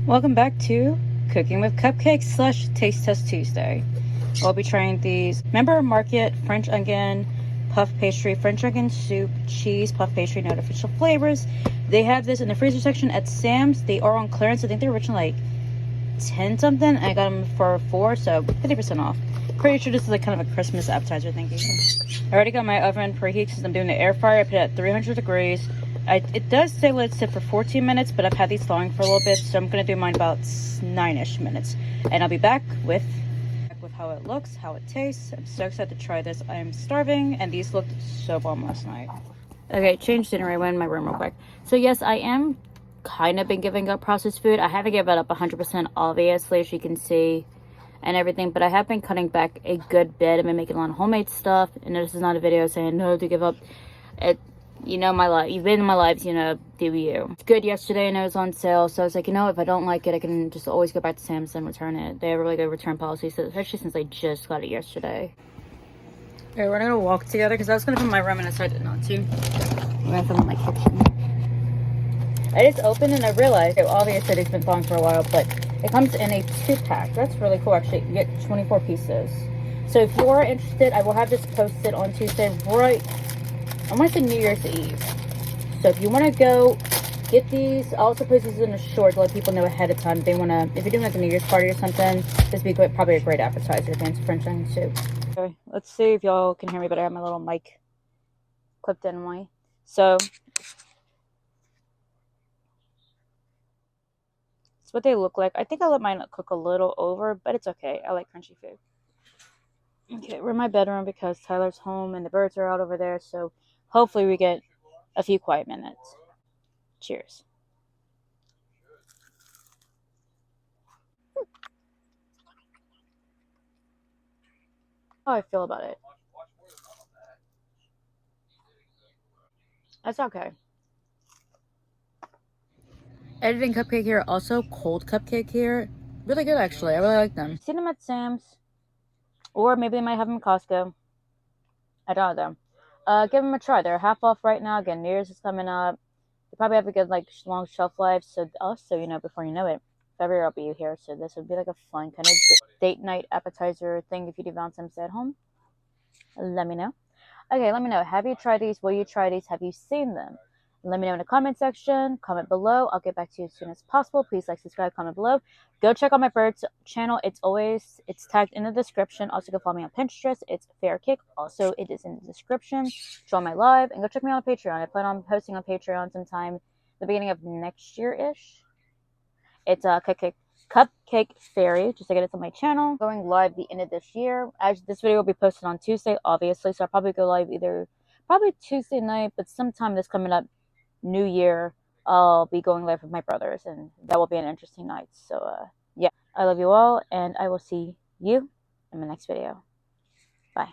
Welcome back to Cooking with Cupcakes slash Taste Test Tuesday. I'll be trying these Member Market French Onion Puff Pastry, French Onion Soup, Cheese Puff Pastry, no official flavors. They have this in the freezer section at Sam's. They are on clearance. I think they're originally like 10 something. I got them for 4, so 50% off. Pretty sure this is like kind of a Christmas appetizer thinking. I already got my oven preheated since I'm doing the air fryer. I put it at 300 degrees. It does say let it sit for 14 minutes, but I've had these thawing for a little bit, so I'm going to do mine about 9-ish minutes. And I'll be back with how it looks, how it tastes. I'm so excited to try this. I am starving, and these looked so bomb last night. Okay, change scenery. I went in my room real quick. So yes, I am kind of been giving up processed food. I haven't given it up 100%, obviously, as you can see, and everything, but I have been cutting back a good bit. I've been making a lot of homemade stuff, and this is not a video saying no to give up it. You know my life. You've been in my lives, you know, do you. It's good yesterday and it was on sale, so I was like, you know, if I don't like it, I can just always go back to Sam's and return it. They have a really good return policy, so especially since I just got it yesterday. Okay, we're gonna walk together because I was gonna film my room and I decided not to. I'm gonna film in my kitchen. I just opened and I realized, obviously it's been thawing for a while, but it comes in a 2-pack. That's really cool, actually. You get 24 pieces. So if you are interested, I will have this posted on Tuesday, right? I want to say New Year's Eve. So if you want to go get these, I'll also post these in a short to let people know ahead of time. If they want to, if you're doing like a New Year's party or something, this would be probably a great appetizer. Fancy French onion soup. Okay, let's see if y'all can hear me, but I have my little mic clipped in my. So that's what they look like. I think I let mine cook a little over, but it's okay. I like crunchy food. Okay, we're in my bedroom because Tyler's home and the birds are out over there, so hopefully we get a few quiet minutes. Cheers. How I feel about it. That's okay. Editing Cupcake here, also cold Cupcake here. Really good, actually. I really like them. Seen them at Sam's, or maybe they might have them at Costco. I don't know though. Give them a try. They're half off right now. Again, New Year's is coming up. They probably have a good like long shelf life. So also, you know, before you know it, February I'll be here. So this would be like a fun kind of date night appetizer thing if you do Valentine's Day at home. Let me know. Okay, let me know. Have you tried these? Will you try these? Have you seen them? Let me know in the comment section. Comment below. I'll get back to you as soon as possible. Please like, subscribe, comment below. Go check out my birds channel. It's tagged in the description. Also, go follow me on Pinterest. It's Fair Kick. Also, it is in the description. Join my live and go check me out on Patreon. I plan on posting on Patreon sometime the beginning of next year-ish. It's a Cupcake Fairy, just to get it on my channel. Going live the end of this year. As this video will be posted on Tuesday, obviously, so I'll probably go live probably Tuesday night, but sometime this coming up New Year, I'll be going live with my brothers, and that will be an interesting night. So, yeah, I love you all, and I will see you in my next video. Bye.